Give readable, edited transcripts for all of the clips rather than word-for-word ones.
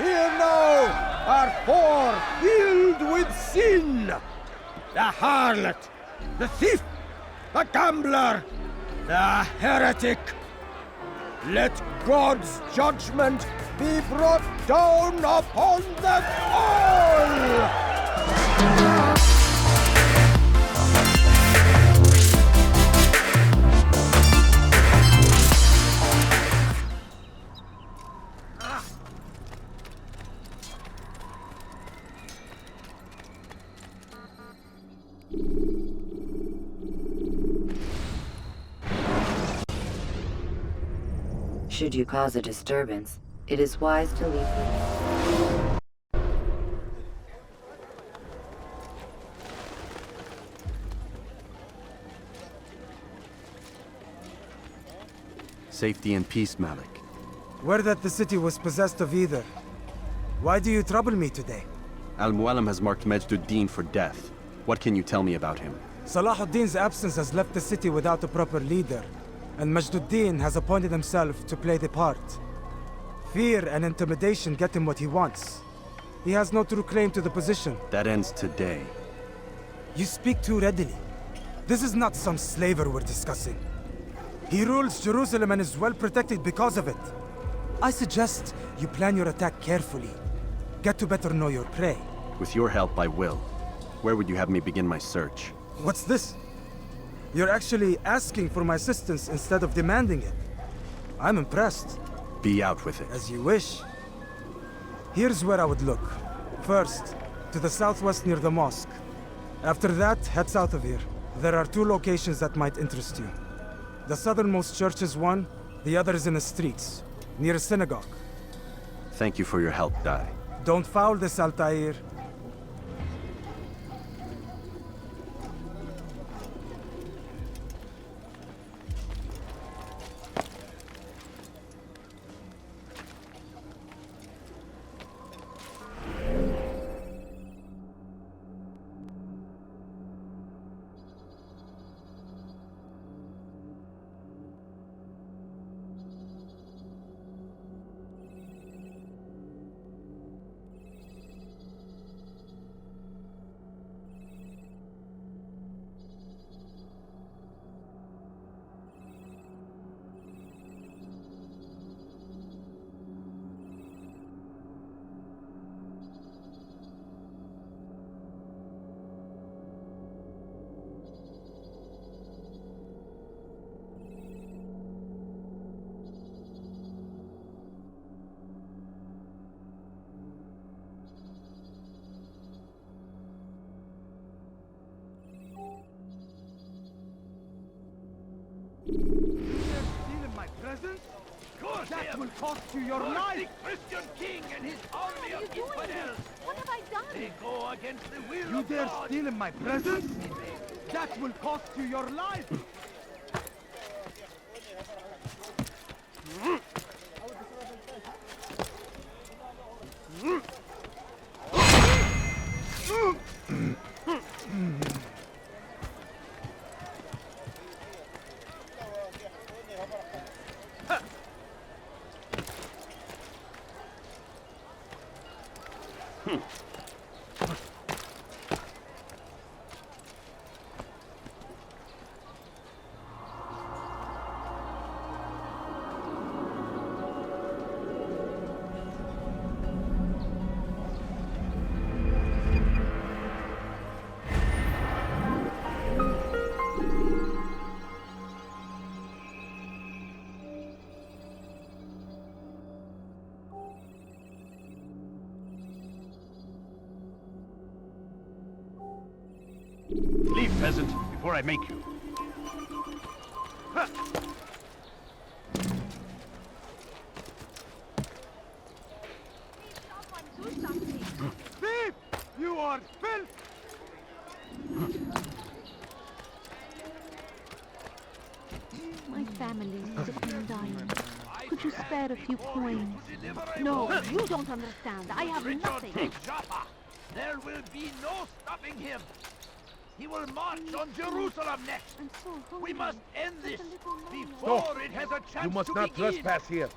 Here now are four filled with sin. The harlot, the thief, the gambler, the heretic. Let God's judgment be brought down upon them all! Should you cause a disturbance, it is wise to leave. Safety and peace, Malik. Word that the city was possessed of either. Why do you trouble me today? Al-Mualim has marked Majduddin for death. What can you tell me about him? Salahuddin's absence has left the city without a proper leader, and Majduddin has appointed himself to play the part. Fear and intimidation get him what he wants. He has no true claim to the position. That ends today. You speak too readily. This is not some slaver we're discussing. He rules Jerusalem and is well protected because of it. I suggest you plan your attack carefully. Get to better know your prey. With your help, I will. Where would you have me begin my search? What's this? You're actually asking for my assistance instead of demanding it. I'm impressed. Be out with it. As you wish. Here's where I would look. First, to the southwest near the mosque. After that, head south of here. There are two locations that might interest you. The southernmost church is one, the other is in the streets, near a synagogue. Thank you for your help, Dai. Don't foul this, Altair. That will cost you your life! The Christian king and his army of infidels! What have I done? They go against the will You of dare God! steal in my presence? That will cost you your life! Leave, peasant, before I make you. Thief! You are filth! My family is dying. Could you spare a few coins? No, you don't understand. I have nothing. Take Jaffa. There will be no stopping him. He will march on Jerusalem next. I'm so hungry. We must end this Just a little longer. before it has a chance to begin. here.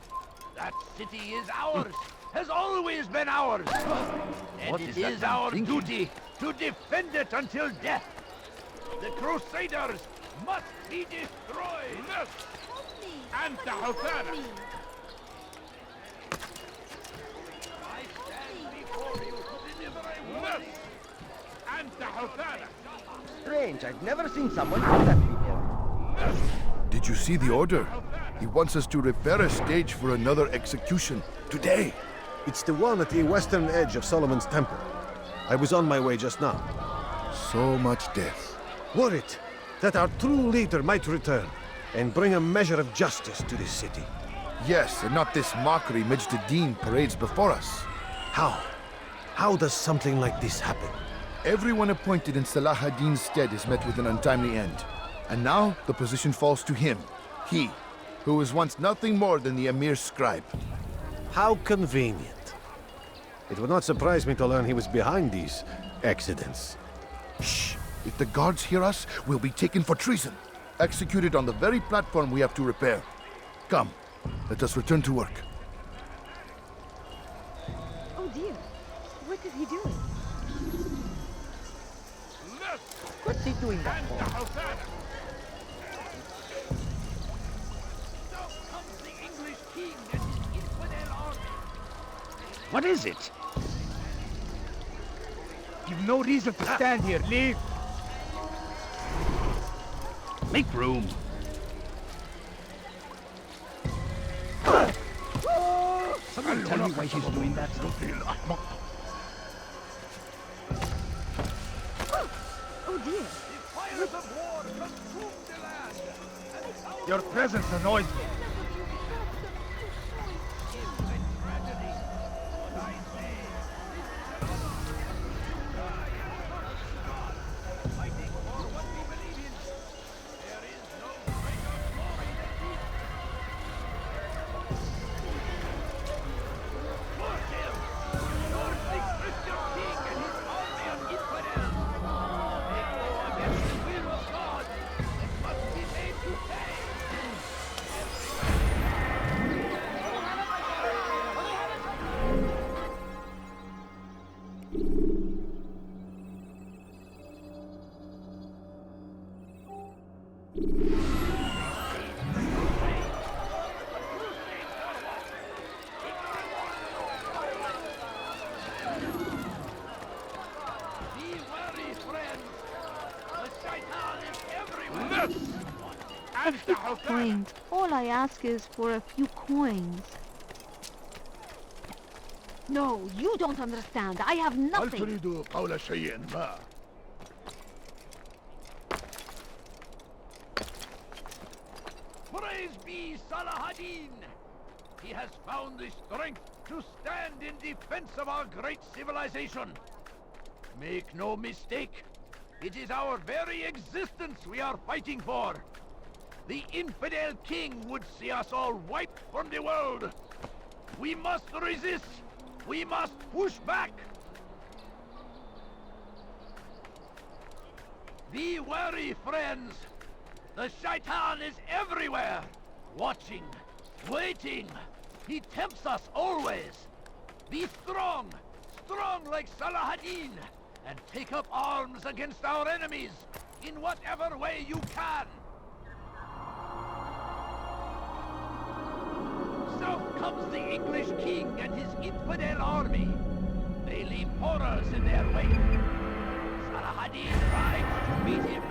That city is ours. has always been ours. And it is our duty to defend it until death. The Crusaders must be destroyed. And the Hufana. I stand before you to deliver a warning. And the Hufana. Strange, I've never seen someone do that before. Did you see the order? He wants us to repair a stage for another execution today. It's the one at the western edge of Solomon's Temple. I was on my way just now. So much death. Worried that our true leader might return and bring a measure of justice to this city. Yes, and not this mockery Majd Dean parades before us. How? How does something like this happen? Everyone appointed in Salah ad-Din's stead is met with an untimely end. And now the position falls to him. He, who was once nothing more than the Emir's scribe. How convenient. It would not surprise me to learn he was behind these accidents. Shh! If the guards hear us, we'll be taken for treason. Executed on the very platform we have to repair. Come, let us return to work. Oh dear. What is he doing? What's he doing that for? What is it? You've no reason to stand here. Leave. Make room. Someone tell me why he's doing that. Oh dear. Your presence annoys me. Friend, all I ask is for a few coins. No, you don't understand. I have nothing. Praise be Salah ad-Din! He has found the strength to stand in defense of our great civilization. Make no mistake, it is our very existence we are fighting for. The infidel king would see us all wiped from the world. We must resist. We must push back. Be wary, friends. The Shaitan is everywhere. Watching, waiting. He tempts us always. Be strong. Strong like Salah ad-Din. And take up arms against our enemies. In whatever way you can. South comes the English king and his infidel army. They leave horrors in their wake. Salah ad-Din rides to meet him,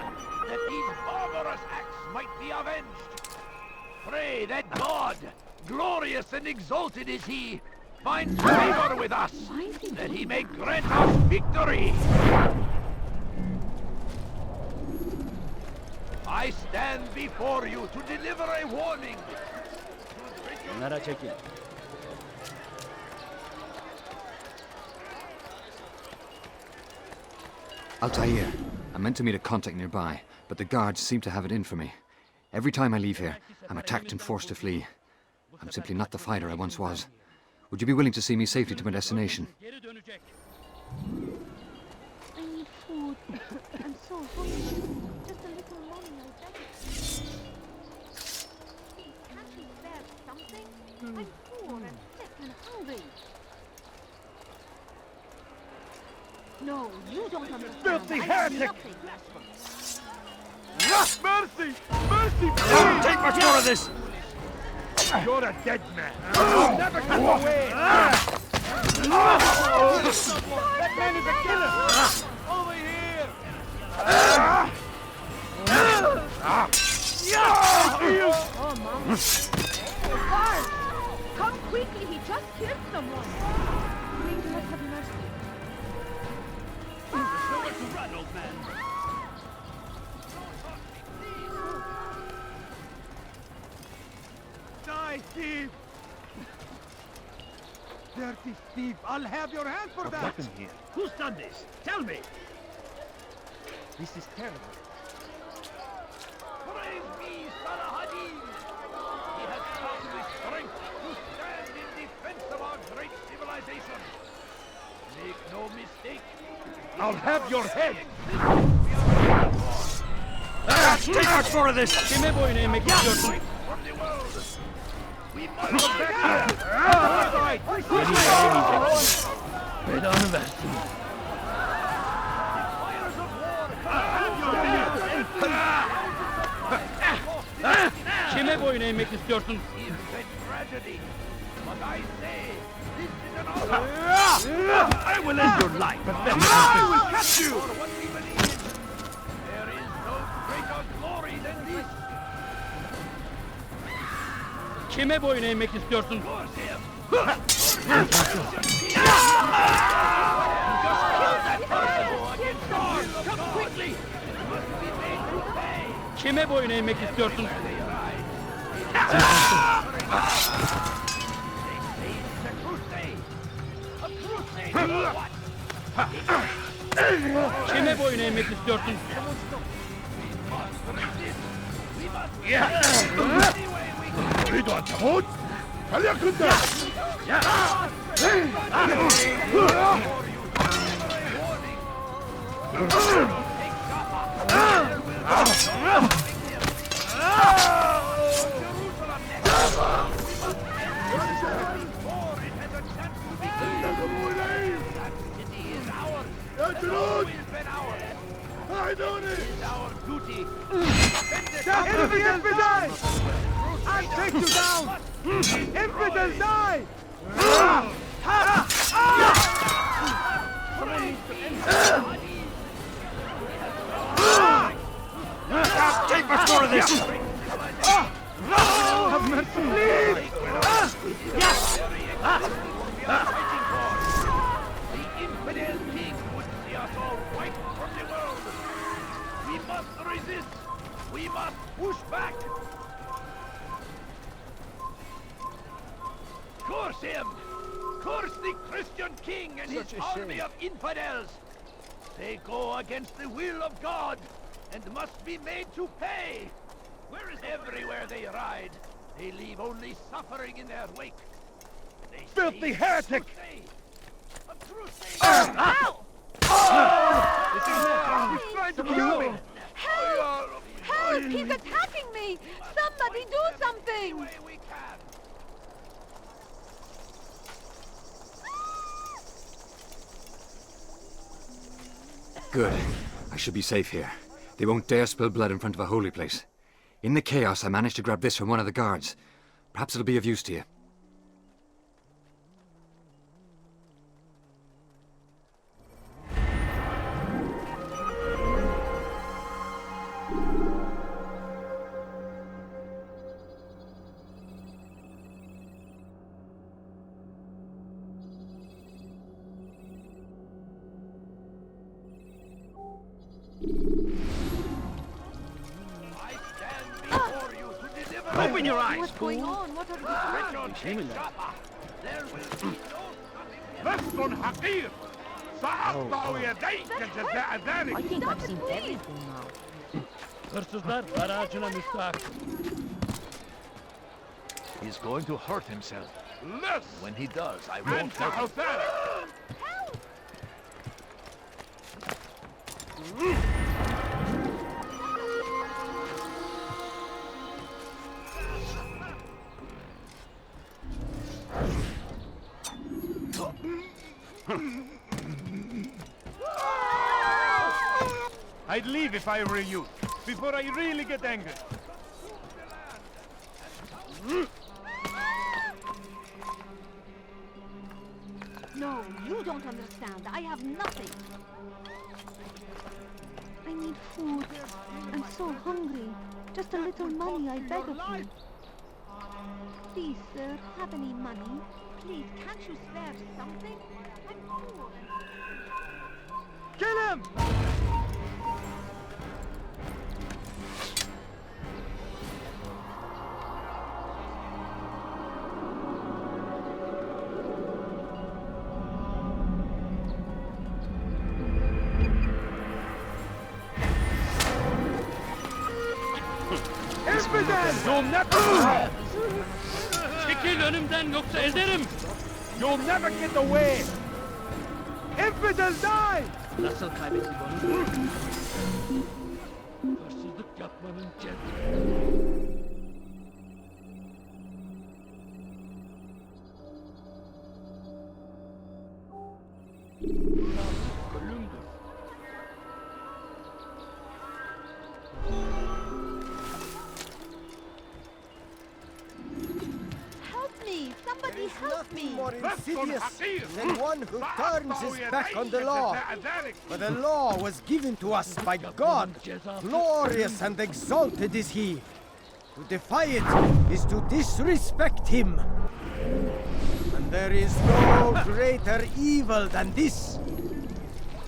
that these barbarous acts might be avenged. Pray that God, glorious and exalted is he, finds favor with us, that he may grant us victory. I stand before you to deliver a warning. Altair, I meant to meet a contact nearby, but the guards seem to have it in for me. Every time I leave here, I'm attacked and forced to flee. I'm simply not the fighter I once was. Would you be willing to see me safely to my destination? I need food. I'm so hungry. Just a little money, I beg you. Can't you spare something? I'm poor and sick and hungry. No, you don't understand. Filthy I have heretic! nothing. Mercy! Mercy, please! Take much more of this! You're a dead man. You'll never get away! That man is a killer! Over here! Oh, Mom. Guards! Come quickly, he just killed someone. Please, let have mercy. There's nowhere to run, old man. Die, thief! Dirty thief! I'll have your hand for that! Weapon here. Who's done this? Tell me! This is terrible. Praise be, Salahadin! He has found the strength to stand in defense of our great civilization. Make no mistake. I'll have your head! Take much more of this! Kime boyuna make it your from the world! We must go back Kime boyun eğmek istiyorsun? It's a tragedy. But I say, this is an honor. I will end your life, but then I will catch you! For what we believe in. There is no greater glory than this. Kime boyun eğmek istiyorsun? Force him! Just kill that person against God! Come quickly! It must be made to pay! Kime boyun eğmek istiyorsun? They say it's a crusade! A crusade for what? Kime boyun eğmek istiyorsun? We must resist! We must any way we can! 이도 잘못 달려간다. Our duty. Infidel die! I'll take you down! Infidel die! Take much more of this! Have mercy! Please! The infidel king would see us all wiped from the world. We must resist. We must push back. Curse him! Curse the Christian king and his army of infidels! They go against the will of God and must be made to pay! Where is everywhere they ride? They leave only suffering in their wake. They Filthy heretic! A crusade! Ow! He's trying to kill me! Help! Help! He's attacking me! Somebody do something! Way we can! Good. I should be safe here. They won't dare spill blood in front of a holy place. In the chaos, I managed to grab this from one of the guards. Perhaps it'll be of use to you. I stand before you to deliver Open your eyes! What's going on? What are you doing? There will be no لست حقير! سأقطع يديك جزاء I ذلك! think I've seen everything now. Hırsızlar aracına müstahak. He's going to hurt himself. Less! When he does, I أنت won't help him. حسان! I'd leave if I were you, before I really get angry. No, you don't understand. I have nothing. I need food. I'm so hungry. Just a little money, I beg of you. Please, sir, have any money? Please, can't you spare something? I'm poor. Kill him! You'll never... Çekil önümden yoksa ezerim. You'll never get away! Infidel, die! Nasıl kaybettik onu? Hırsızlık yapmanın cezası. Ölümdür. Help me! Somebody help me! More insidious than one who turns his back on the law. For the law was given to us by God. Glorious and exalted is he. To defy it is to disrespect him. And there is no greater evil than this.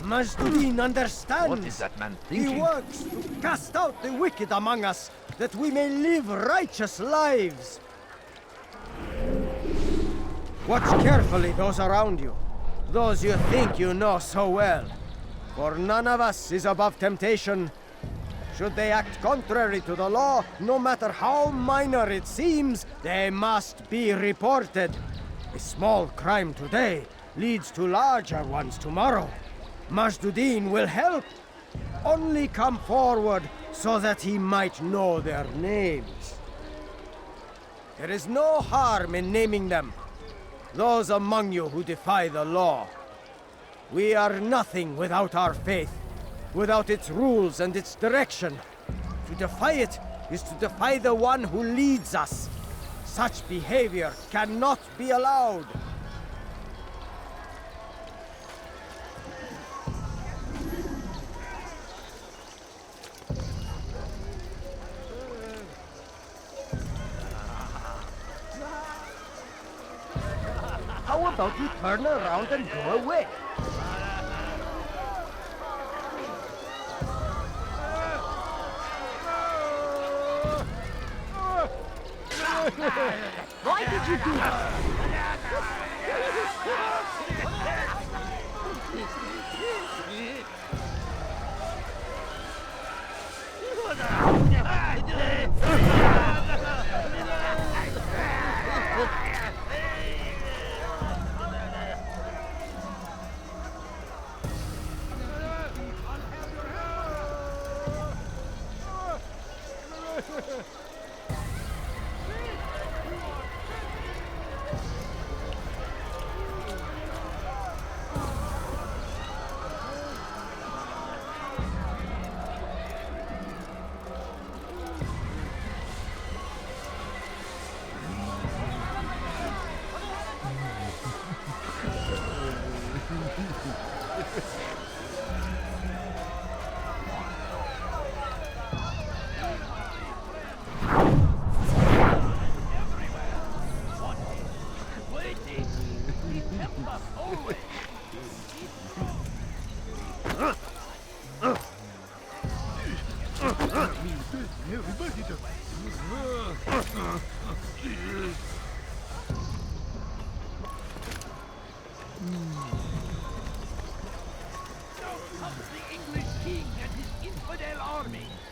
Majduddin understands. What is that man thinking? He works to cast out the wicked among us, that we may live righteous lives. Watch carefully those around you, those you think you know so well. For none of us is above temptation. Should they act contrary to the law, no matter how minor it seems, they must be reported. A small crime today leads to larger ones tomorrow. Majduddin will help. Only come forward so that he might know their names. There is no harm in naming them. Those among you who defy the law. We are nothing without our faith, without its rules and its direction. To defy it is to defy the one who leads us. Such behavior cannot be allowed. How about you turn around and go away? Why did you do that?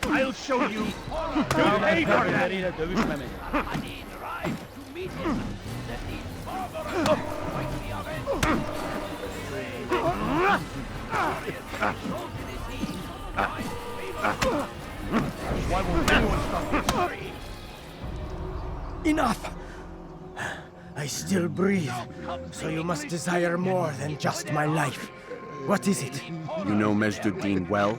I'll show you. You'll pay for that. Saladin arrived to meet him. That these barbarous might be avenged. Why won't anyone stop this? Enough! I still breathe, so you must desire more than just my life. What is it? You know Majduddin well?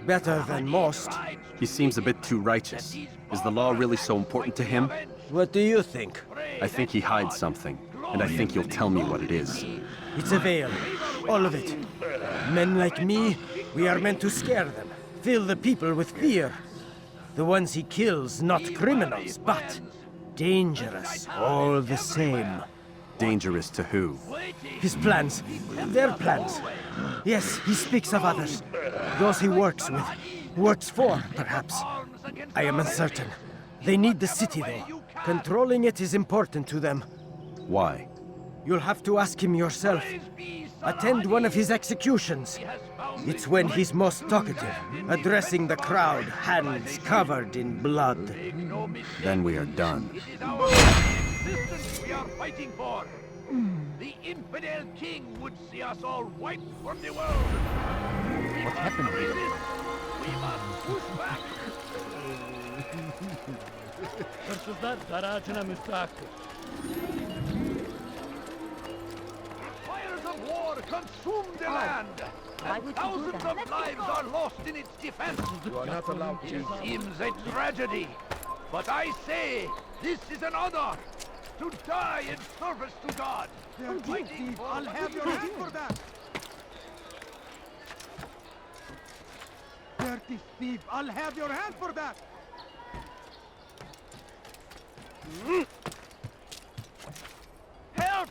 Better than most. He seems a bit too righteous. Is the law really so important to him? What do you think? I think he hides something, and I think you'll tell me what it is. It's a veil. All of it. Men like me, we are meant to scare them. Fill the people with fear. The ones he kills, not criminals, but dangerous all the same. Dangerous to who? His plans. Their plans. Yes, he speaks of others. Those he works with. Works for, perhaps. I am uncertain. They need the city, though. Controlling it is important to them. Why? You'll have to ask him yourself. Attend one of his executions. It's when he's most talkative, addressing the crowd, hands covered in blood. Then we are done. Existence we are fighting for. The infidel king would see us all wiped from the world. What happened here? We must push back. Fires of war consume the land. And thousands of lives are lost in its defense. You are not allowed to. It seems a tragedy. But I say, this is an honor. To die in service to God. I'll have your hand for that. Dirty thief, I'll have your hand for that. Help!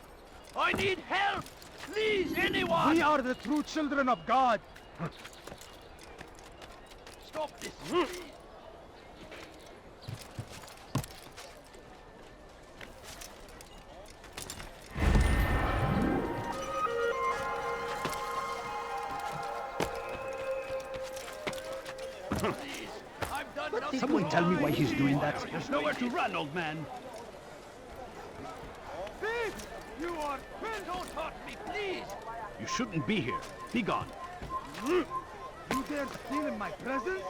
I need help! Please, anyone! We are the true children of God. Stop this, please. Someone tell me why he's doing that. There's nowhere to run, old man. Thief! You are Don't hurt me, please! You shouldn't be here. Be gone. You dare steal in my presence?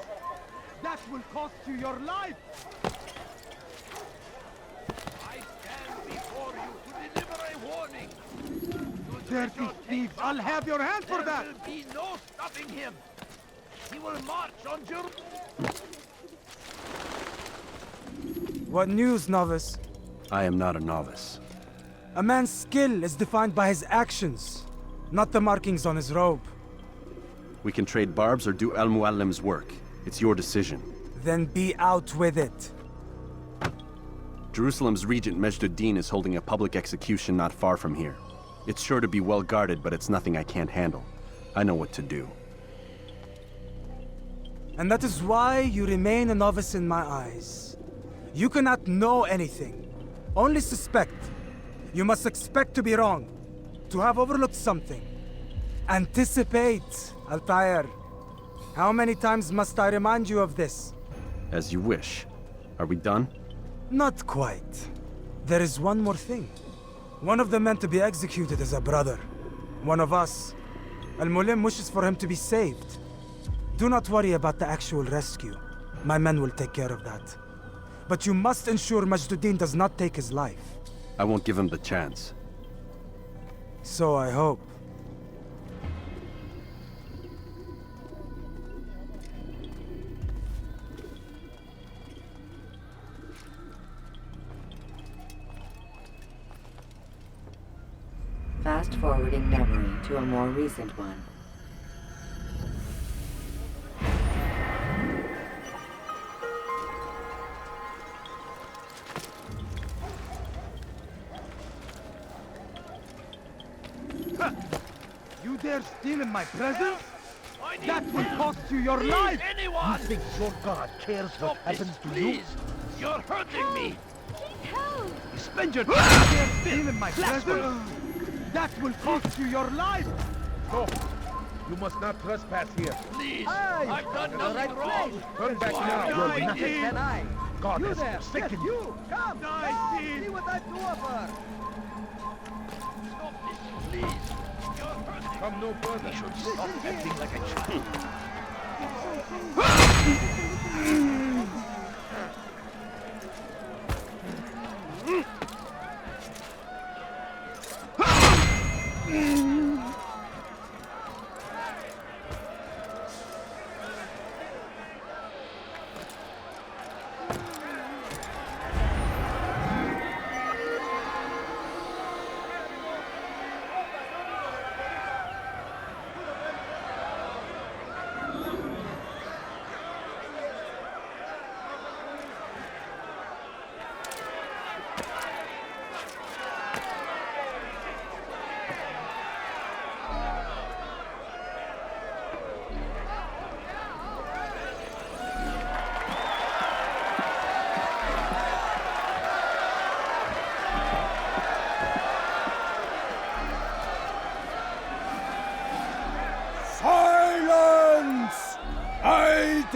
That will cost you your life! I stand before you to deliver a warning. Dirty thief, I'll have your hand for that! There will be no stopping him. He will march on Jerusalem. What news, novice? I am not a novice. A man's skill is defined by his actions, not the markings on his robe. We can trade barbs or do Al-Muallim's work. It's your decision. Then be out with it. Jerusalem's regent Majd-ud-Din is holding a public execution not far from here. It's sure to be well guarded, but it's nothing I can't handle. I know what to do. And that is why you remain a novice in my eyes. You cannot know anything, only suspect. You must expect to be wrong, to have overlooked something. Anticipate, Altair. How many times must I remind you of this? As you wish. Are we done? Not quite. There is one more thing. One of the men to be executed is a brother. One of us. Al-Mulim wishes for him to be saved. Do not worry about the actual rescue. My men will take care of that. But you must ensure Majd-ud-Din does not take his life. I won't give him the chance. So I hope. Fast-forwarding memory to a more recent one. You dare steal in my presence? That will cost you your life! Anyone! You think your God cares what happens to you? Please! You're hurting me! Help! You spend your You dare steal in my presence? That will cost you your life! Go. You must not trespass here. Please! I've done nothing wrong! Turn back now. Die, You're nothing. thief! God has forsaken you. Come! Die, thief! See what I do of her! Stop this, please! You're hurting! Come no further. You should stop acting like a child!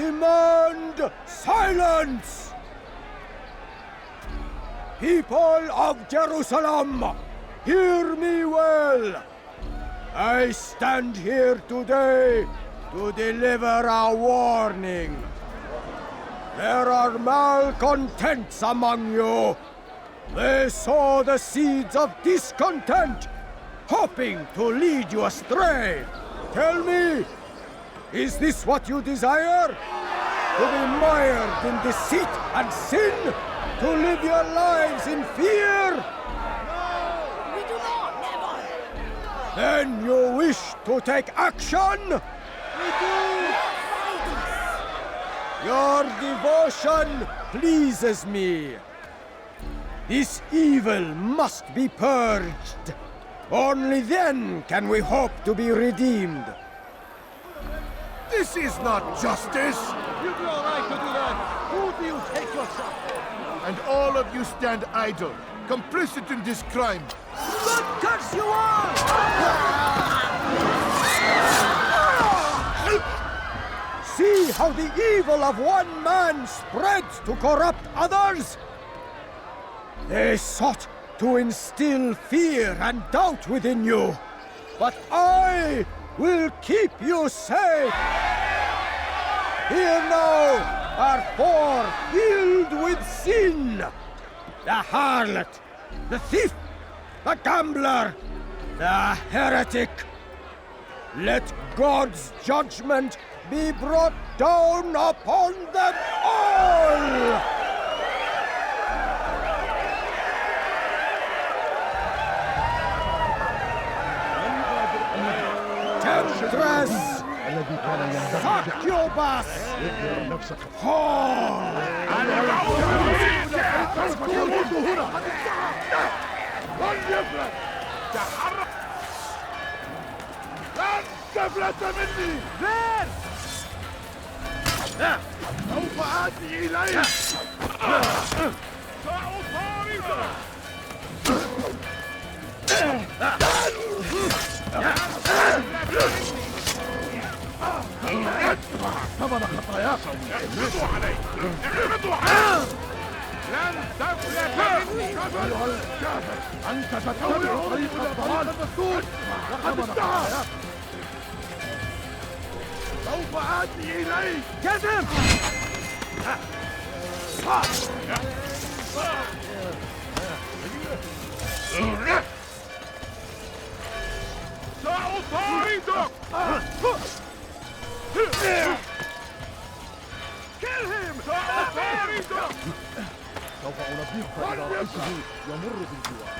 demand silence! People of Jerusalem, hear me well. I stand here today to deliver a warning. There are malcontents among you. They sow the seeds of discontent, hoping to lead you astray. Tell me, is this what you desire? To be mired in deceit and sin? To live your lives in fear? No, we do not, never! Then you wish to take action? We do! Your devotion pleases me. This evil must be purged. Only then can we hope to be redeemed. This is not justice! You'd be all right to do that. Who do you take yourself? And all of you stand idle, complicit in this crime. God curse you all! See how the evil of one man spreads to corrupt others? They sought to instill fear and doubt within you, but I will keep you safe. Here now are four filled with sin. The harlot, the thief, the gambler, the heretic. Let God's judgment be brought down upon them all! Temptress! Succubus! Whore! لن تفلت مني! There! سوف آتي إليك! سأطاردك! ثمن خطاياكم. اقبضوا علي! اقبضوا علي! لن تفلت مني! أيها الكافر، أنت تتبع طريق الضلال المسدود وقد انتهى. سوف آتي إليك! كذب! سأطاردك! Kill him! سأطاردك! سوف أنبهك إذا رأيته يمر بالجوار.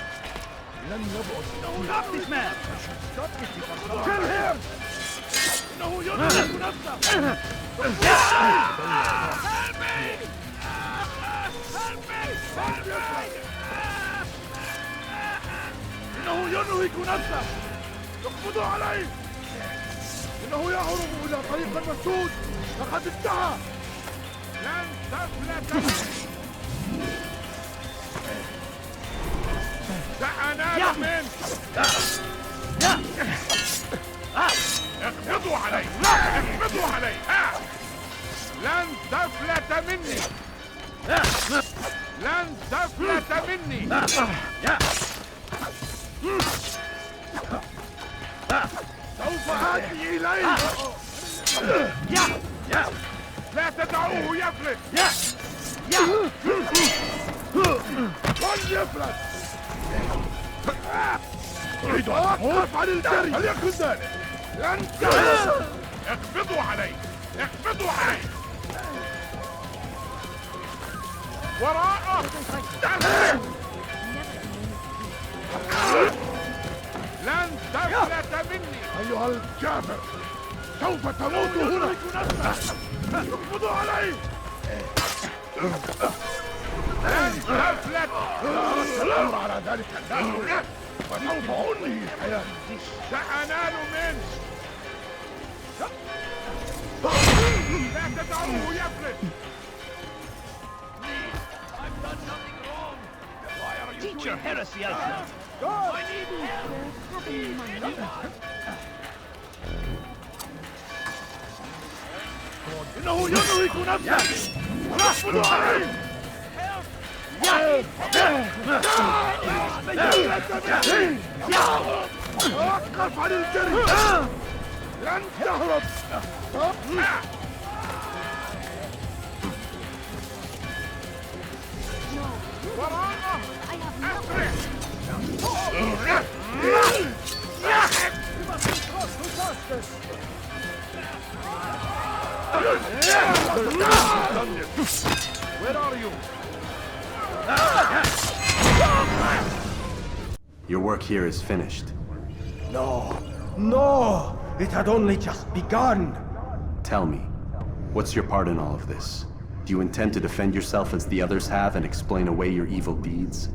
لن يبعد. Stop this man! Stop this! Kill him! إنه يدرك نفسه! Help me! إنه ينهك نفسه! اقبضوا عليه! إنه يهرب إلى طريق المسدود لقد انتهى. لن تفلت مني! سأنال منك! اقبضوا علي! اقبضوا علي! لن تفلت مني! لن تفلت مني! سوف آتي إليك! لا تدعوه يفلت! لن يفلت! أريد أن أتوقف عن الجري! فليكن ذلك! لن تفلت! اقبضوا علي! اقبضوا علي! وراءه! لن تفلت مني! أيها الكافر، سوف تموت هنا. اقبضوا علي! لن تفلت! الأمر على ذلك الناس وسوف أنهي حياتي. سأنال منه! لا تدعوه يفلت! I've done nothing wrong! Why are you Teach your heresy out now. I need Having money. God إنه يدرك نفسه. وقف عن الجري. لن تهرب. Where are you? Your work here is finished. No, no! It had only just begun! Tell me, what's your part in all of this? Do you intend to defend yourself as the others have and explain away your evil deeds?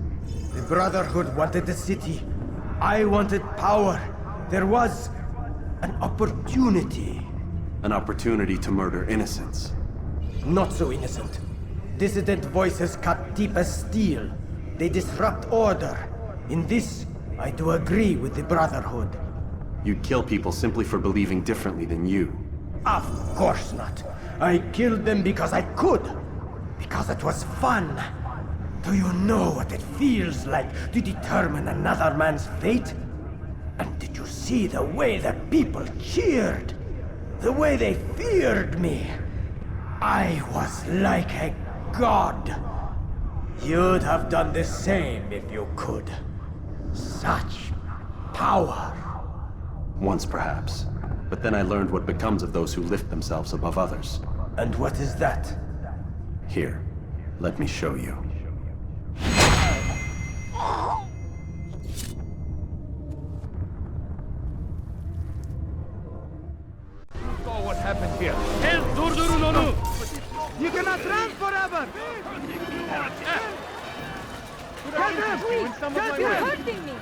The Brotherhood wanted the city. I wanted power. There was an opportunity. An opportunity to murder innocents. Not so innocent. Dissident voices cut deep as steel. They disrupt order. In this, I do agree with the Brotherhood. You'd kill people simply for believing differently than you. Of course not. I killed them because I could. Because it was fun. Do you know what it feels like to determine another man's fate? And did you see the way the people cheered? The way they feared me? I was like a god. You'd have done the same if you could. Such power. Once perhaps. But then I learned what becomes of those who lift themselves above others. And what is that? Here, let me show you. Saw what happened here. You cannot run forever! You're hurting me!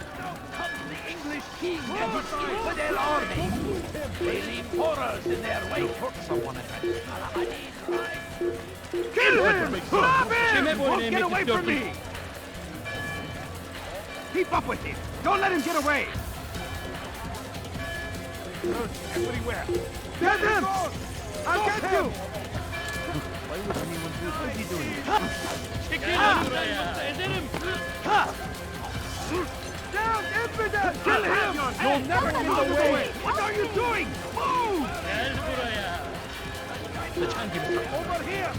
The English king and his infidel army. They leave horrors in their wake. Someone kill him! Stop him! Won't get away from me! Keep up with him! Don't let him get away! Everywhere! Get him! I'll get you! Why would anyone do what he's doing? Down, infidel! Kill him! You'll never get away! What are you doing? Move! Over here!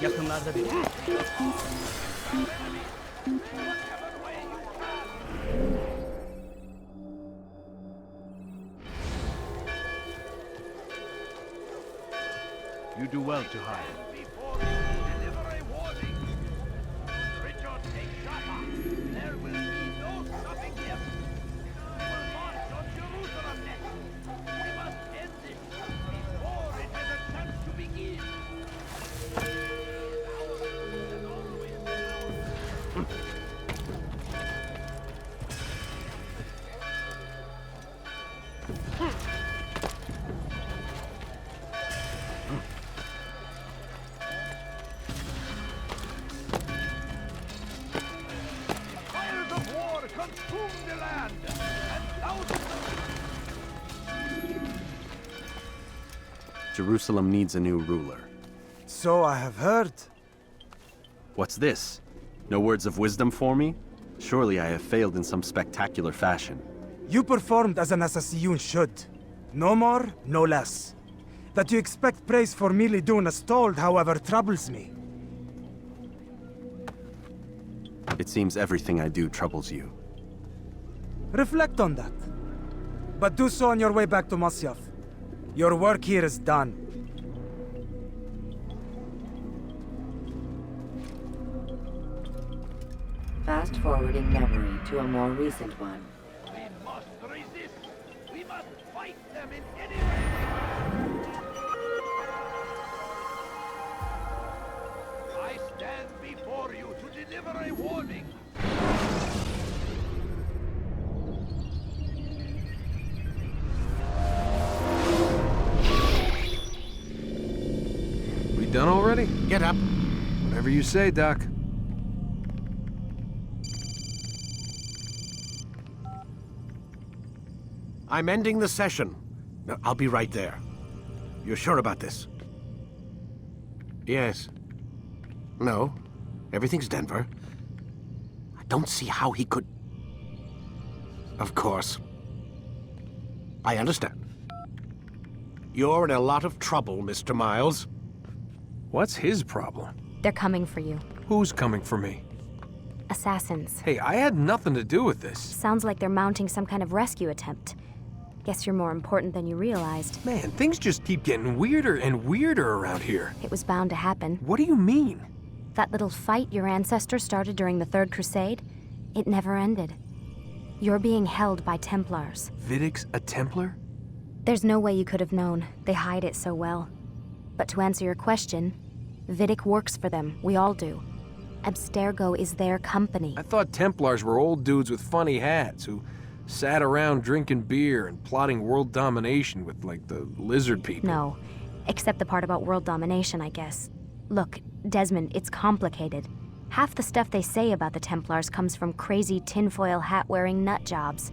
Yakınlarda bir. You do well to hide. Before you deliver a warning. Richard, take Jaffa. There will be no stopping him. We will march on Jerusalem next. We must end this before it has a chance to begin. Fires of war consume the land, and thousands Jerusalem needs a new ruler. So I have heard. What's this? No words of wisdom for me? Surely I have failed in some spectacular fashion. You performed as an assassin should. No more, no less. That you expect praise for merely doing as told, however, troubles me. It seems everything I do troubles you. Reflect on that. But do so on your way back to Masyaf. Your work here is done. Fast forwarding memory to a more recent one. we must resist. We must fight them in any way. I stand before you to deliver a warning. We done already? Get up. Whatever you say, Doc. I'm ending the session. I'll be right there. You're sure about this? Yes. No. Everything's Denver. I don't see how he could... Of course. I understand. You're in a lot of trouble, Mr. Miles. What's his problem? They're coming for you. Who's coming for me? Assassins. Hey, I had nothing to do with this. Sounds like they're mounting some kind of rescue attempt. Guess you're more important than you realized. Man, things just keep getting weirder and weirder around here. It was bound to happen. What do you mean? That little fight your ancestors started during the Third Crusade, it never ended. You're being held by Templars. Vidic's a Templar? There's no way you could have known. They hide it so well. But to answer your question, Vidic works for them. We all do. Abstergo is their company. I thought Templars were old dudes with funny hats who sat around drinking beer and plotting world domination with, like, the lizard people. No, except the part about world domination, I guess. Look, Desmond, it's complicated. Half the stuff they say about the Templars comes from crazy tinfoil hat-wearing nut jobs.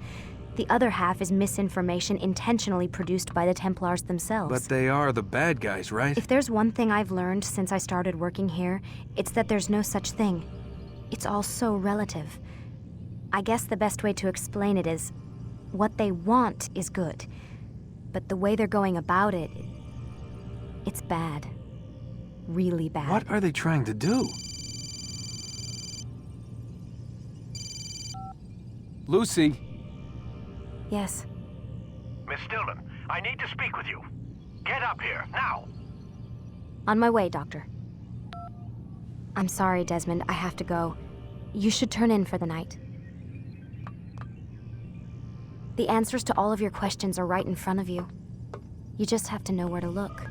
The other half is misinformation intentionally produced by the Templars themselves. But they are the bad guys, right? If there's one thing I've learned since I started working here, it's that there's no such thing. It's all so relative. I guess the best way to explain it is, what they want is good. But the way they're going about it, it's bad. Really bad. What are they trying to do? Lucy. Yes. Miss Stillman, I need to speak with you. Get up here, now! On my way, Doctor. I'm sorry, Desmond. I have to go. You should turn in for the night. The answers to all of your questions are right in front of you. You just have to know where to look.